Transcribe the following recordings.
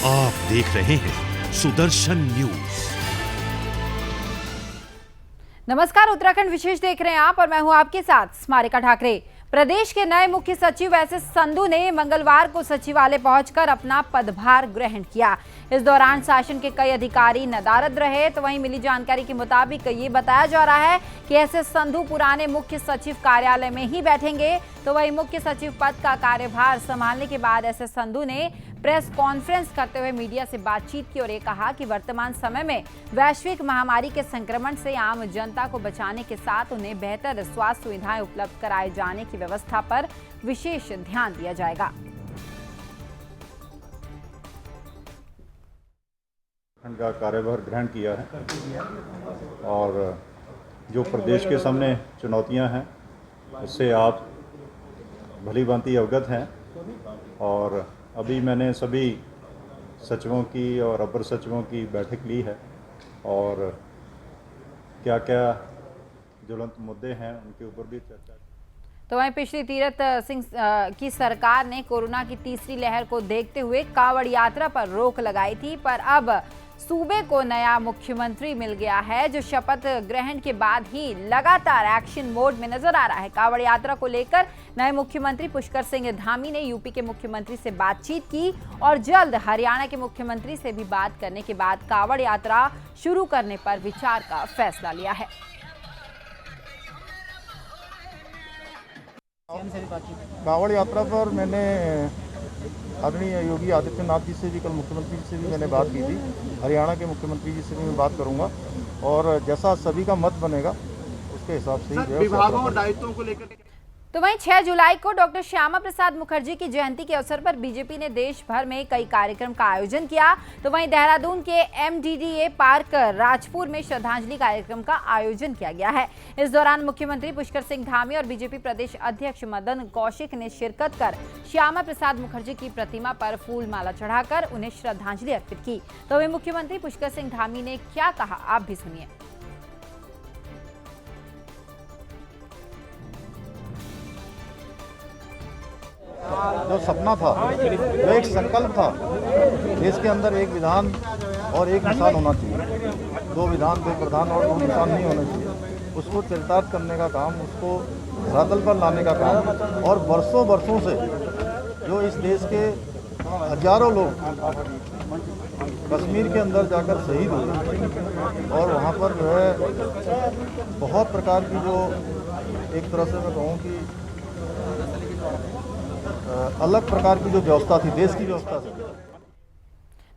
आप देख रहे हैं सुदर्शन न्यूज। नमस्कार, उत्तराखंड विशेष देख रहे हैं आप और मैं हूं आपके साथ स्मारिका ठाकरे। प्रदेश के नए मुख्य सचिव एसएस संधू ने मंगलवार को सचिवालय पहुंचकर अपना पदभार ग्रहण किया। इस दौरान शासन के कई अधिकारी नदारद रहे। तो वहीं मिली जानकारी के मुताबिक ये बताया जा रहा है कि एसएस संधू पुराने मुख्य सचिव कार्यालय में ही बैठेंगे। तो वहीं मुख्य सचिव पद का कार्यभार संभालने के बाद एसएस संधू ने प्रेस कॉन्फ्रेंस करते हुए मीडिया से बातचीत की और ये कहा कि वर्तमान समय में वैश्विक महामारी के संक्रमण से आम जनता को बचाने के साथ उन्हें बेहतर स्वास्थ्य सुविधाएं उपलब्ध कराए जाने की व्यवस्था पर विशेष ध्यान दिया जाएगा। का कार्यभार ग्रहण किया है और जो प्रदेश के सामने चुनौतियां हैं उससे आप भली भांति अवगत हैं। और अभी मैंने सभी सचिवों की और अपर सचिवों की बैठक ली है और क्या क्या ज्वलंत मुद्दे हैं उनके ऊपर भी चर्चा। तो वहीं पिछली तीरथ सिंह की सरकार ने कोरोना की तीसरी लहर को देखते हुए कांवड़ यात्रा पर रोक लगाई थी, पर अब सूबे को नया मुख्यमंत्री मिल गया है जो शपथ ग्रहण के बाद ही लगातार एक्शन मोड में नजर आ रहा है। कांवड़ यात्रा को लेकर नए मुख्यमंत्री पुष्कर सिंह धामी ने यूपी के मुख्यमंत्री से बातचीत की और जल्द हरियाणा के मुख्यमंत्री से भी बात करने के बाद कांवड़ यात्रा शुरू करने पर विचार का फैसला लिया है। कांवड़ यात्रा पर मैंने आदरणीय योगी आदित्यनाथ जी से भी, कल मुख्यमंत्री जी से भी मैंने बात की थी। हरियाणा के मुख्यमंत्री जी से भी मैं बात करूंगा और जैसा सभी का मत बनेगा उसके हिसाब से ही विभागों और दायित्वों को लेकर। तो वहीं 6 जुलाई को डॉक्टर श्यामा प्रसाद मुखर्जी की जयंती के अवसर पर बीजेपी ने देश भर में कई कार्यक्रम का आयोजन किया। तो वहीं देहरादून के एमडीडीए पार्क राजपुर में श्रद्धांजलि कार्यक्रम का आयोजन किया गया है। इस दौरान मुख्यमंत्री पुष्कर सिंह धामी और बीजेपी प्रदेश अध्यक्ष मदन कौशिक ने शिरकत कर श्यामा प्रसाद मुखर्जी की प्रतिमा पर फूल माला चढ़ाकर उन्हें श्रद्धांजलि अर्पित की। तो वहीं मुख्यमंत्री पुष्कर सिंह धामी ने क्या कहा, आप भी सुनिए। जो सपना था, जो एक संकल्प था, देश के अंदर एक विधान और एक निशान होना चाहिए, 2 विधान 2 प्रधान और 2 निशान नहीं होना चाहिए। उसको चरितार्थ करने का काम, उसको धरातल पर लाने का काम और वर्षों से जो इस देश के हजारों लोग कश्मीर के अंदर जाकर शहीद हुए और वहाँ पर जो है बहुत प्रकार की जो एक तरह से मैं कहूँ कि अलग प्रकार की जो व्यवस्था थी, देश की व्यवस्था थी।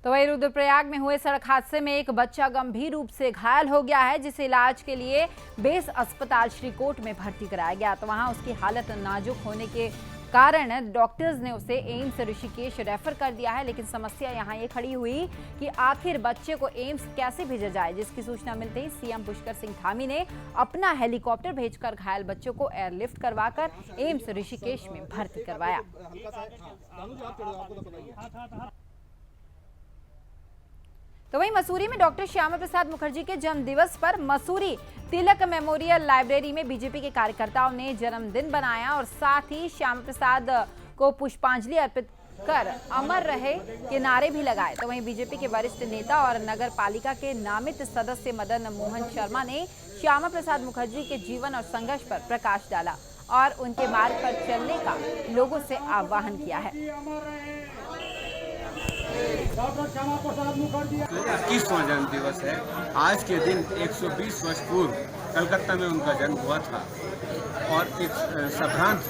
तो वहीं रुद्रप्रयाग में हुए सड़क हादसे में एक बच्चा गंभीर रूप से घायल हो गया है, जिसे इलाज के लिए बेस अस्पताल श्रीकोट में भर्ती कराया गया। तो वहां उसकी हालत नाजुक होने के कारण डॉक्टर्स ने उसे एम्स ऋषिकेश रेफर कर दिया है। लेकिन समस्या यहां ये खड़ी हुई कि आखिर बच्चे को एम्स कैसे भेजा जाए, जिसकी सूचना मिलते ही सीएम पुष्कर सिंह धामी ने अपना हेलीकॉप्टर भेजकर घायल बच्चों को एयरलिफ्ट करवाकर एम्स ऋषिकेश में भर्ती करवाया। तो वहीं मसूरी में डॉक्टर श्यामा प्रसाद मुखर्जी के जन्म दिवस पर मसूरी तिलक मेमोरियल लाइब्रेरी में बीजेपी के कार्यकर्ताओं ने जन्मदिन बनाया और साथ ही श्यामा प्रसाद को पुष्पांजलि अर्पित कर अमर रहे के नारे भी लगाए। तो वहीं बीजेपी के वरिष्ठ नेता और नगर पालिका के नामित सदस्य मदन मोहन शर्मा ने श्यामा प्रसाद मुखर्जी के जीवन और संघर्ष पर प्रकाश डाला और उनके मार्ग पर चलने का लोगों से आह्वान किया है। 21वां जन्म दिवस है। आज के दिन 120 वर्ष पूर्व कलकत्ता में उनका जन्म हुआ था और एक संभ्रांत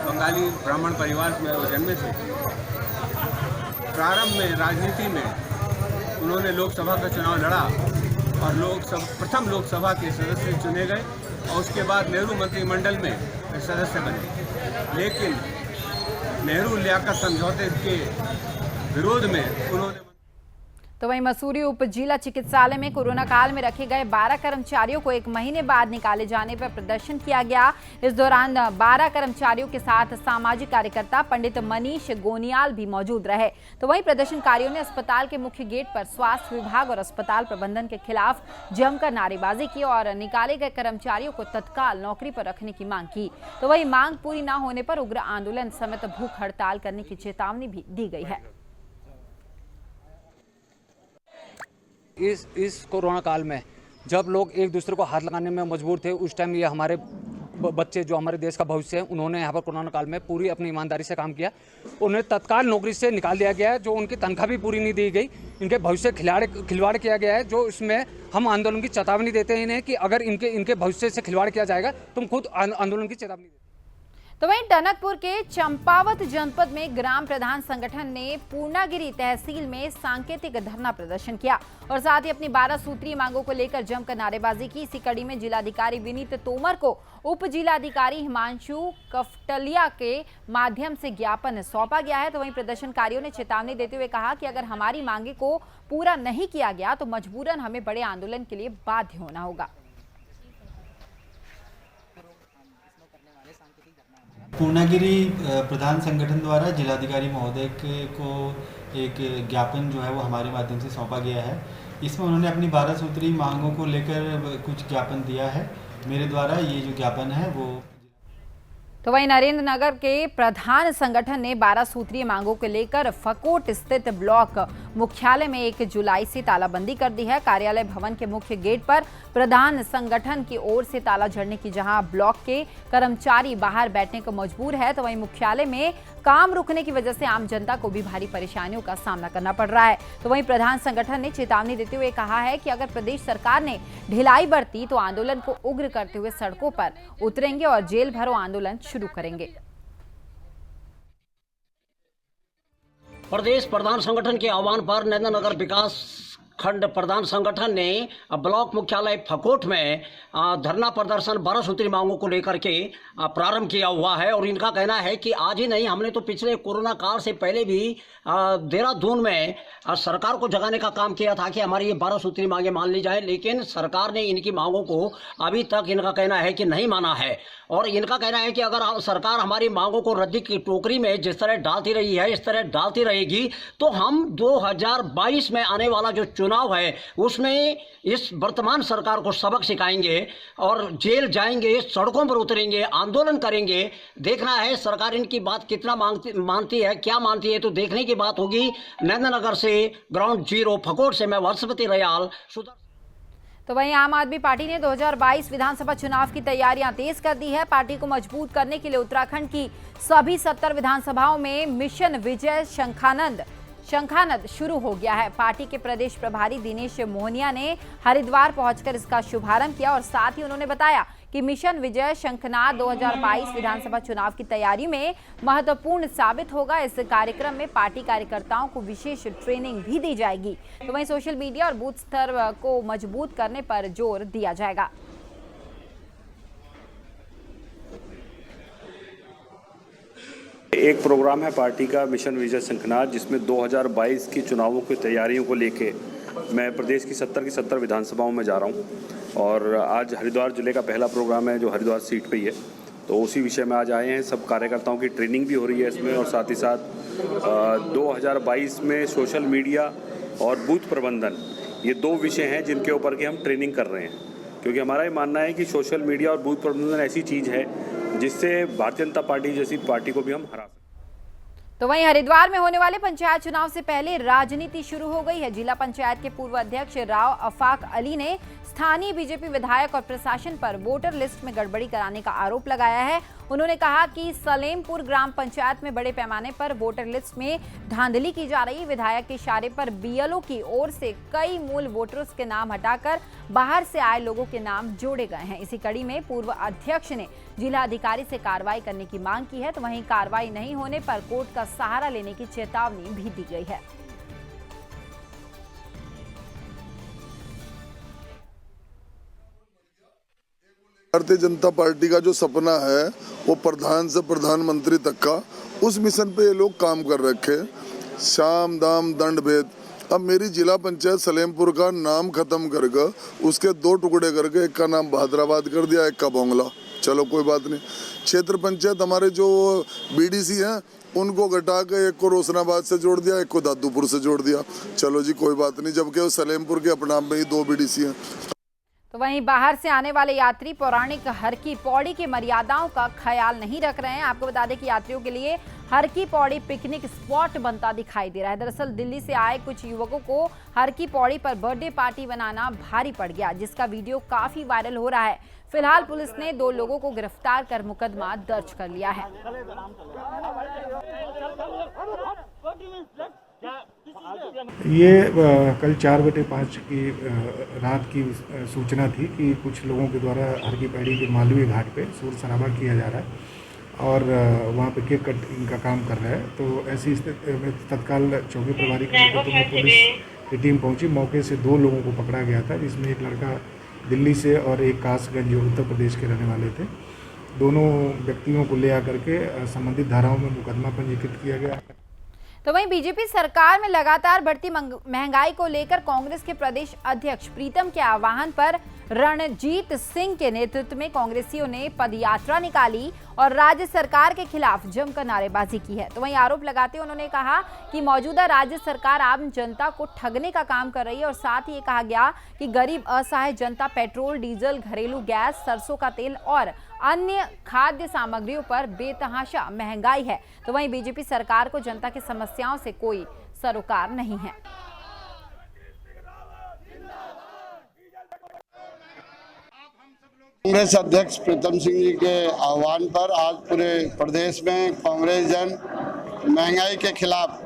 बंगाली ब्राह्मण परिवार में वो जन्मे थे। प्रारंभ में राजनीति में उन्होंने लोकसभा का चुनाव लड़ा और प्रथम लोकसभा के सदस्य चुने गए और उसके बाद नेहरू मंत्रिमंडल में सदस्य बने। लेकिन नेहरू लियाकत समझौते के विरोध में उन्होंने। तो वहीं मसूरी उप जिला चिकित्सालय में कोरोना काल में रखे गए 12 कर्मचारियों को 1 महीने बाद निकाले जाने पर प्रदर्शन किया गया। इस दौरान 12 कर्मचारियों के साथ सामाजिक कार्यकर्ता पंडित मनीष गोनियाल भी मौजूद रहे। तो वहीं प्रदर्शनकारियों ने अस्पताल के मुख्य गेट पर स्वास्थ्य विभाग और अस्पताल प्रबंधन के खिलाफ जमकर नारेबाजी की और निकाले गए कर्मचारियों को तत्काल नौकरी पर रखने की मांग की। तो वहीं मांग पूरी न होने पर उग्र आंदोलन समेत भूख हड़ताल करने की चेतावनी भी दी गई है। इस कोरोना काल में जब लोग एक दूसरे को हाथ लगाने में मजबूर थे, उस टाइम ये हमारे बच्चे जो हमारे देश का भविष्य है, उन्होंने यहाँ पर कोरोना काल में पूरी अपनी ईमानदारी से काम किया। उन्हें तत्काल नौकरी से निकाल दिया गया है, जो उनकी तनख्वाह भी पूरी नहीं दी गई। इनके भविष्य खिलवाड़ किया गया है, जो इसमें हम आंदोलन की चेतावनी देते हैं इन्हें कि अगर इनके भविष्य से खिलवाड़ किया जाएगा तो हम खुद आंदोलन की चेतावनी देते हैं। तो वहीं टनकपुर के चंपावत जनपद में ग्राम प्रधान संगठन ने पूर्णागिरी तहसील में सांकेतिक धरना प्रदर्शन किया और साथ ही अपनी 12 सूत्रीय मांगों को लेकर जमकर नारेबाजी की। इसी कड़ी में जिलाधिकारी विनीत तोमर को उप जिलाधिकारी हिमांशु कफटलिया के माध्यम से ज्ञापन सौंपा गया है। तो वहीं प्रदर्शनकारियों ने चेतावनी देते हुए कहा कि अगर हमारी मांगे को पूरा नहीं किया गया तो मजबूरन हमें बड़े आंदोलन के लिए बाध्य होना होगा। पूर्णागिरी प्रधान संगठन द्वारा जिलाधिकारी महोदय को एक ज्ञापन जो है वो हमारे माध्यम से सौंपा गया है। इसमें उन्होंने अपनी 12 सूत्री मांगों को लेकर कुछ ज्ञापन दिया है। मेरे द्वारा ये जो ज्ञापन है वो तो वहीं नरेंद्र नगर के प्रधान संगठन ने 12 सूत्रीय मांगों को लेकर फकोट स्थित ब्लॉक मुख्यालय में 1 जुलाई से तालाबंदी कर दी है। कार्यालय भवन के मुख्य गेट पर प्रधान संगठन की ओर से ताला जड़ने की जहां ब्लॉक के कर्मचारी बाहर बैठने को मजबूर है, तो वहीं मुख्यालय में काम रुकने की वजह से आम जनता को भी भारी परेशानियों का सामना करना पड़ रहा है। तो वहीं प्रधान संगठन ने चेतावनी देते हुए कहा है कि अगर प्रदेश सरकार ने ढिलाई बरती तो आंदोलन को उग्र करते हुए सड़कों पर उतरेंगे और जेल भरो आंदोलन शुरू करेंगे। प्रदेश प्रधान संगठन के आह्वान पर नरेंद्र नगर विकास खंड प्रधान संगठन ने ब्लॉक मुख्यालय फकोट में धरना प्रदर्शन 12 सूत्री मांगों को लेकर के प्रारंभ किया हुआ है। और इनका कहना है कि आज ही नहीं, हमने तो पिछले कोरोना काल से पहले भी देहरादून में सरकार को जगाने का काम किया था कि हमारी ये 12 सूत्री मांगे मान ली जाए, लेकिन सरकार ने इनकी मांगों को अभी तक, इनका कहना है कि नहीं माना है। और इनका कहना है कि अगर सरकार हमारी मांगों को रद्दी की टोकरी में जिस तरह डालती रही है, इस तरह डालती रहेगी तो हम 2022 में आने वाला जो चुनाव है उसमें इस वर्तमान सरकार को सबक सिखाएंगे और जेल जाएंगे, सड़कों पर उतरेंगे, आंदोलन करेंगे। देखना है सरकार इनकी बात कितना मानती है, क्या मानती है, तो देखने की बात होगी। नरेंद्र नगर से ग्राउंड जीरो फकोट से मैं वर्षपति रयाल। तो वहीं आम आदमी पार्टी ने 2022 विधानसभा चुनाव की तैयारियां तेज कर दी है। पार्टी को मजबूत करने के लिए उत्तराखंड की सभी 70 विधानसभाओं में मिशन विजय शंखानद शुरू हो गया है। पार्टी के प्रदेश प्रभारी दिनेश मोहनिया ने हरिद्वार पहुंचकर इसका शुभारंभ किया और साथ ही उन्होंने बताया कि मिशन विजय शंखनाद 2022 विधानसभा चुनाव की तैयारी में महत्वपूर्ण साबित होगा। इस कार्यक्रम में पार्टी कार्यकर्ताओं को विशेष ट्रेनिंग भी दी जाएगी। तो वहीं सोशल मीडिया और बूथ स्तर को मजबूत करने पर जोर दिया जाएगा। एक प्रोग्राम है पार्टी का मिशन विजय शंखनाद, जिसमें 2022 की चुनावों की तैयारियों को लेके मैं प्रदेश की 70 विधानसभाओं में जा रहा हूं। और आज हरिद्वार जिले का पहला प्रोग्राम है जो हरिद्वार सीट पे ही है, तो उसी विषय में आज आए हैं। सब कार्यकर्ताओं की ट्रेनिंग भी हो रही है इसमें, और साथ ही साथ 2022 में सोशल मीडिया और बूथ प्रबंधन, ये 2 विषय हैं जिनके ऊपर की हम ट्रेनिंग कर रहे हैं। क्योंकि हमारा ये मानना है कि सोशल मीडिया और बूथ प्रबंधन ऐसी चीज़ है जिससे भारतीय जनता पार्टी जैसी पार्टी को भी हम हरा सकते हैं। तो वहीं हरिद्वार में होने वाले पंचायत चुनाव से पहले राजनीति शुरू हो गई है। जिला पंचायत के पूर्व अध्यक्ष राव अफाक अली ने स्थानीय बीजेपी विधायक और प्रशासन पर वोटर लिस्ट में गड़बड़ी कराने का आरोप लगाया है। उन्होंने कहा कि सलेमपुर ग्राम पंचायत में बड़े पैमाने पर वोटर लिस्ट में धांधली की जा रही है। विधायक के इशारे पर बीएलओ की ओर से कई मूल वोटर्स के नाम हटाकर बाहर से आए लोगों के नाम जोड़े गए हैं। इसी कड़ी में पूर्व अध्यक्ष ने जिला अधिकारी से कार्रवाई करने की मांग की है। तो वहीं कार्रवाई नहीं होने पर कोर्ट का सहारा लेने की चेतावनी भी दी गई है। भारतीय जनता पार्टी का जो सपना है वो प्रधान से प्रधानमंत्री तक का, उस मिशन पे ये लोग काम कर रखे, शाम दाम दंड भेद। अब मेरी जिला पंचायत सलेमपुर का नाम खत्म करके उसके 2 टुकड़े करके, एक का नाम बहादराबाद कर दिया, एक का बोंगला। चलो कोई बात नहीं। क्षेत्र पंचायत हमारे जो बीडीसी हैं उनको घटा के एक को रोशनाबाद से जोड़ दिया, एक को दादूपुर से जोड़ दिया। चलो जी कोई बात नहीं, जबकि वो सलेमपुर के अपना में ही 2 बीडीसी हैं। तो वहीं बाहर से आने वाले यात्री पौराणिक हर की पौड़ी की मर्यादाओं का ख्याल नहीं रख रहे हैं। आपको बता दें कि यात्रियों के लिए हर की पौड़ी पिकनिक स्पॉट बनता दिखाई दे रहा है। दरअसल दिल्ली से आए कुछ युवकों को हर की पौड़ी पर बर्थडे पार्टी बनाना भारी पड़ गया, जिसका वीडियो काफी वायरल हो रहा है। फिलहाल पुलिस ने 2 लोगों को गिरफ्तार कर मुकदमा दर्ज कर लिया है। ये कल 4:05 की रात की सूचना थी कि कुछ लोगों के द्वारा हर की पौड़ी के मालवीय घाट पे शोर शराबा किया जा रहा है और वहाँ पे केक कटिंग का काम कर रहा है। तो ऐसी स्थिति में तत्काल चौकी प्रभारी के नेतृत्व में पुलिस की टीम पहुंची। मौके से 2 लोगों को पकड़ा गया था, जिसमें एक लड़का दिल्ली से और एक कासगंज उत्तर प्रदेश के रहने वाले थे। दोनों व्यक्तियों को ले आकर के संबंधित धाराओं में मुकदमा पंजीकृत किया गया। तो वहीं बीजेपी सरकार में लगातार बढ़ती महंगाई को लेकर कांग्रेस के प्रदेश अध्यक्ष प्रीतम के आह्वान पर रणजीत सिंह के नेतृत्व में कांग्रेसियों ने पदयात्रा निकाली और राज्य सरकार के खिलाफ जमकर नारेबाजी की है। तो वहीं आरोप लगाते हुए उन्होंने कहा कि मौजूदा राज्य सरकार आम जनता को ठगने का काम कर रही है और साथ ही ये कहा गया कि गरीब असहाय जनता पेट्रोल, डीजल, घरेलू गैस, सरसों का तेल और अन्य खाद्य सामग्रियों पर बेतहाशा महंगाई है। तो वहीं बीजेपी सरकार को जनता की समस्याओं से कोई सरोकार नहीं है। कांग्रेस अध्यक्ष प्रीतम सिंह जी के आह्वान पर आज पूरे प्रदेश में कांग्रेस जन महंगाई के खिलाफ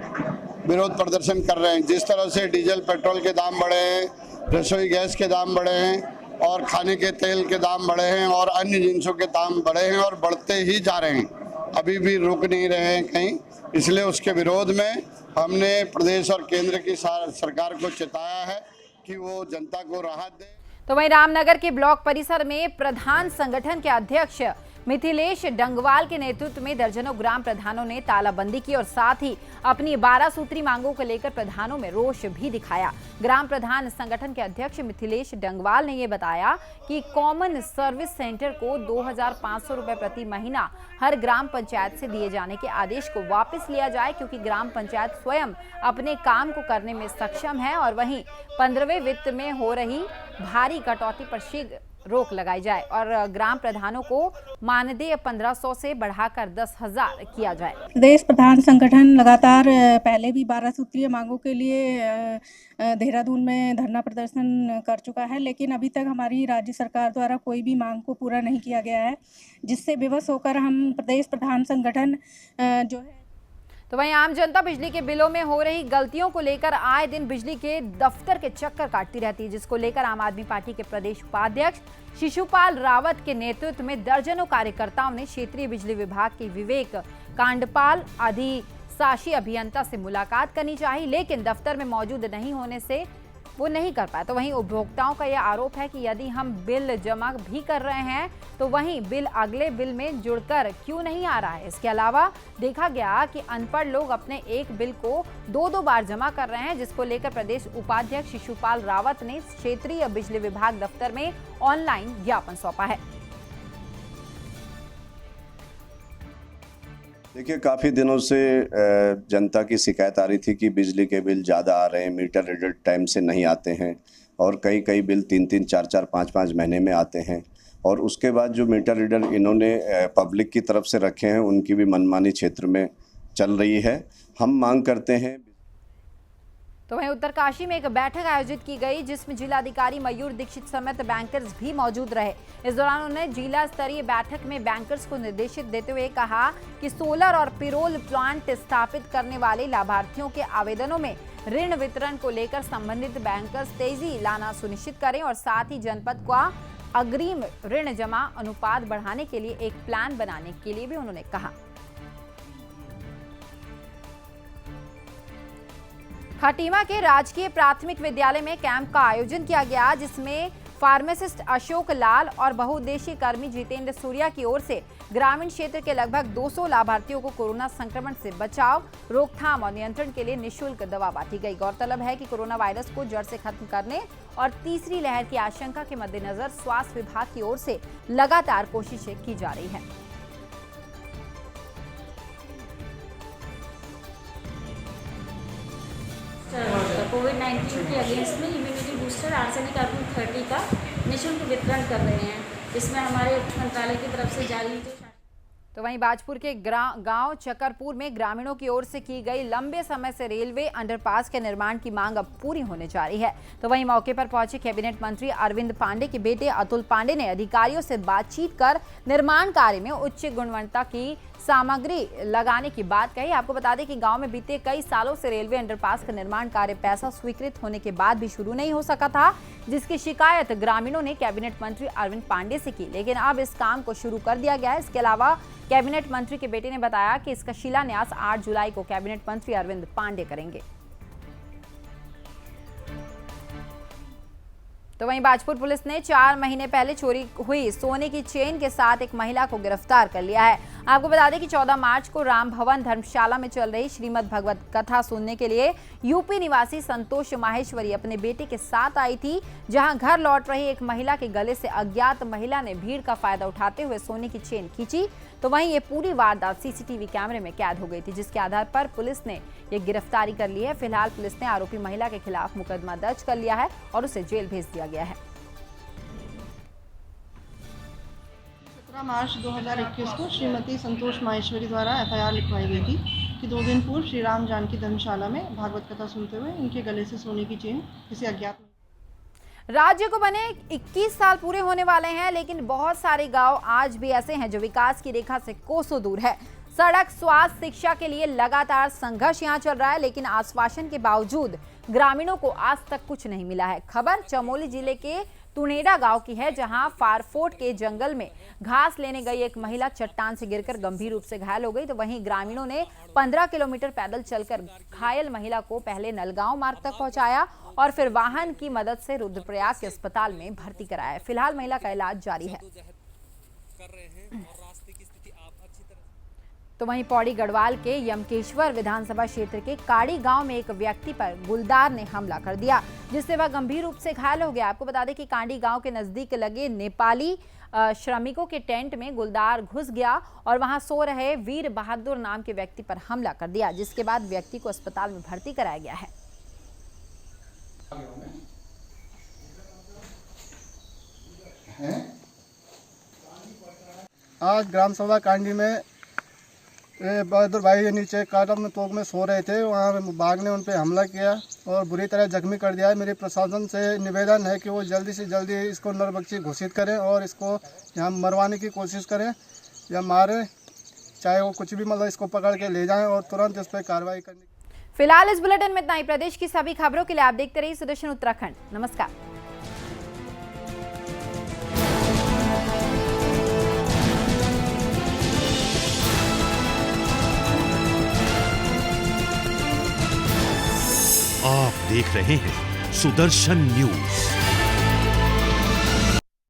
विरोध प्रदर्शन कर रहे हैं। जिस तरह से डीजल पेट्रोल के दाम बढ़े हैं, रसोई गैस के दाम बढ़े हैं और खाने के तेल के दाम बढ़े हैं और अन्य जिनिसों के दाम बढ़े हैं और बढ़ते ही जा रहे हैं, अभी भी रुक नहीं रहे हैं कहीं। इसलिए उसके विरोध में हमने प्रदेश और केंद्र की सरकार को चेताया है कि वो जनता को राहत दे। तो वहीं रामनगर के ब्लॉक परिसर में प्रधान संगठन के अध्यक्ष मिथिलेश डंगवाल के नेतृत्व में दर्जनों ग्राम प्रधानों ने तालाबंदी की और साथ ही अपनी 12 सूत्री मांगों को लेकर प्रधानों में रोष भी दिखाया। ग्राम प्रधान संगठन के अध्यक्ष मिथिलेश डंगवाल ने ये बताया कि कॉमन सर्विस सेंटर को 2500 रुपए प्रति महीना हर ग्राम पंचायत से दिए जाने के आदेश को वापस लिया जाए, क्योंकि ग्राम पंचायत स्वयं अपने काम को करने में सक्षम है और वहीं 15वें वित्त में हो रही भारी कटौती पर शीघ्र रोक लगाई जाए और ग्राम प्रधानों को मानदेय 1500 से बढ़ाकर 10,000 किया जाए। प्रदेश प्रधान संगठन लगातार पहले भी 12 सूत्रीय मांगों के लिए देहरादून में धरना प्रदर्शन कर चुका है, लेकिन अभी तक हमारी राज्य सरकार द्वारा कोई भी मांग को पूरा नहीं किया गया है, जिससे विवश होकर हम प्रदेश प्रधान संगठन जो है। तो वहीं आम जनता बिजली के बिलों में हो रही गलतियों को लेकर आए दिन बिजली के दफ्तर के चक्कर काटती रहती है, जिसको लेकर आम आदमी पार्टी के प्रदेश उपाध्यक्ष शिशुपाल रावत के नेतृत्व में दर्जनों कार्यकर्ताओं ने क्षेत्रीय बिजली विभाग के विवेक कांडपाल अधिशासी अभियंता से मुलाकात करनी चाहिए, लेकिन दफ्तर में मौजूद नहीं होने से वो नहीं कर पाए। तो वहीं उपभोक्ताओं का यह आरोप है कि यदि हम बिल जमा भी कर रहे हैं तो वहीं बिल अगले बिल में जुड़कर क्यों नहीं आ रहा है। इसके अलावा देखा गया कि अनपढ़ लोग अपने एक बिल को 2-2 बार जमा कर रहे हैं, जिसको लेकर प्रदेश उपाध्यक्ष शिशुपाल रावत ने क्षेत्रीय बिजली विभाग दफ्तर में ऑनलाइन ज्ञापन सौंपा है। देखिए, काफ़ी दिनों से जनता की शिकायत आ रही थी कि बिजली के बिल ज़्यादा आ रहे हैं, मीटर रीडर टाइम से नहीं आते हैं और कई बिल 3-3, 4-4, 5-5 महीने में आते हैं। और उसके बाद जो मीटर रीडर इन्होंने पब्लिक की तरफ से रखे हैं, उनकी भी मनमानी क्षेत्र में चल रही है। हम मांग करते हैं। तो वहीं उत्तरकाशी में एक बैठक आयोजित की गई, जिसमें जिलाधिकारी मयूर दीक्षित समेत बैंकर्स भी मौजूद रहे। इस दौरान उन्होंने जिला स्तरीय बैठक में बैंकर्स को निर्देशित देते हुए कहा कि सोलर और पिरोल प्लांट स्थापित करने वाले लाभार्थियों के आवेदनों में ऋण वितरण को लेकर संबंधित बैंकर्स तेजी लाना सुनिश्चित करें और साथ ही जनपद का अग्रिम ऋण जमा अनुपात बढ़ाने के लिए एक प्लान बनाने के लिए भी उन्होंने कहा। खटीमा के राजकीय प्राथमिक विद्यालय में कैंप का आयोजन किया गया, जिसमें फार्मासिस्ट अशोक लाल और बहुउद्देशीय कर्मी जितेंद्र सूर्या की ओर से ग्रामीण क्षेत्र के लगभग 200 लाभार्थियों को कोरोना संक्रमण से बचाव, रोकथाम और नियंत्रण के लिए निःशुल्क दवा बांटी गई। गौरतलब है कि कोरोना वायरस को जड़ से खत्म करने और तीसरी लहर की आशंका के मद्देनजर स्वास्थ्य विभाग की ओर से लगातार कोशिशें की जा रही है। कोविड-19 के अगेंस्ट में इम्यूनिटी बूस्टर आर्सेनिक कार्बन 30 का निःशुल्क वितरण कर रहे हैं। इसमें हमारे मंत्रालय की तरफ से जारी जो तो वहीं बाजपुर के गांव चकरपुर में ग्रामीणों की ओर से की गई लंबे समय से रेलवे अंडरपास के निर्माण की मांग अब पूरी होने जा रही है। तो वहीं मौके पर पहुंचे कैबिनेट मंत्री अरविंद पांडे के बेटे अतुल पांडे ने अधिकारियों से बातचीत कर निर्माण कार्य में उच्च गुणवत्ता की सामग्री लगाने की बात कही। आपको बता दें कि गांव में बीते कई सालों से रेलवे अंडरपास का निर्माण कार्य पैसा स्वीकृत होने के बाद भी शुरू नहीं हो सका था, जिसकी शिकायत ग्रामीणों ने कैबिनेट मंत्री अरविंद पांडे से की, लेकिन अब इस काम को शुरू कर दिया गया है। इसके अलावा कैबिनेट मंत्री के बेटे ने बताया कि इसका शिलान्यास 8 जुलाई को कैबिनेट मंत्री अरविंद पांडे करेंगे। तो वहीं बाजपुर पुलिस ने 4 महीने पहले चोरी हुई सोने की चेन के साथ एक महिला को गिरफ्तार कर लिया है। आपको बता दें कि 14 मार्च को राम भवन धर्मशाला में चल रही श्रीमद् भगवत कथा सुनने के लिए यूपी निवासी संतोष माहेश्वरी अपने बेटे के साथ आई थी, जहां घर लौट रही एक महिला के गले से अज्ञात महिला ने भीड़ का फायदा उठाते हुए सोने की चेन खींची। तो वहीं ये पूरी वारदात सीसीटीवी कैमरे में कैद हो गई थी, जिसके आधार पर पुलिस ने ये गिरफ्तारी कर ली है। फिलहाल पुलिस ने आरोपी महिला के खिलाफ मुकदमा दर्ज कर लिया है और उसे जेल भेज दिया गया है। 17 मार्च 2021 को श्रीमती संतोष माहेश्वरी द्वारा एफआईआर लिखवाई गई थी कि 2 दिन पूर्व श्री राम जानकी धर्मशाला में भागवत कथा सुनते हुए इनके गले से सोने की चेन किसी अज्ञात। राज्य को बने 21 साल पूरे होने वाले हैं, लेकिन बहुत सारे गांव आज भी ऐसे हैं जो विकास की रेखा से कोसों दूर है। सड़क, स्वास्थ्य, शिक्षा के लिए लगातार संघर्ष यहां चल रहा है, लेकिन आश्वासन के बावजूद ग्रामीणों को आज तक कुछ नहीं मिला है। खबर चमोली जिले के तुनेड़ा गांव की है, जहां फारफोट के जंगल में घास लेने गई एक महिला चट्टान से गिरकर गंभीर रूप से घायल हो गई। तो वहीं ग्रामीणों ने 15 किलोमीटर पैदल चलकर घायल महिला को पहले नलगांव मार्ग तक पहुंचाया और फिर वाहन की मदद से रुद्रप्रयाग के अस्पताल में भर्ती कराया। फिलहाल महिला का इलाज जारी है। तो वहीं पौड़ी गढ़वाल के यमकेश्वर विधानसभा क्षेत्र के काड़ी गांव में एक व्यक्ति पर गुलदार ने हमला कर दिया, जिससे वह गंभीर रूप से घायल हो गया। आपको बता दें कि कांडी गांव के नजदीक लगे नेपाली श्रमिकों के टेंट में गुलदार घुस गया और वहां सो रहे वीर बहादुर नाम के व्यक्ति पर हमला कर दिया, जिसके बाद व्यक्ति को अस्पताल में भर्ती कराया गया है। आज ग्राम सभा कांडी में बहादुर भाई नीचे काटम में तोक में सो रहे थे, वहाँ बाघ ने उन पर हमला किया और बुरी तरह जख्मी कर दिया है। मेरे प्रशासन से निवेदन है कि वो जल्दी से जल्दी इसको नरबक्षी घोषित करें और इसको यहाँ मरवाने की कोशिश करें या मारें, चाहे वो कुछ भी, मतलब इसको पकड़ के ले जाएं और तुरंत इस पर कार्रवाई करनी। फिलहाल इस बुलेटिन में इतना ही। प्रदेश की सभी खबरों के लिए आप देखते रहिए सुदर्शन उत्तराखंड। नमस्कार। आप देख रहे हैं सुदर्शन न्यूज।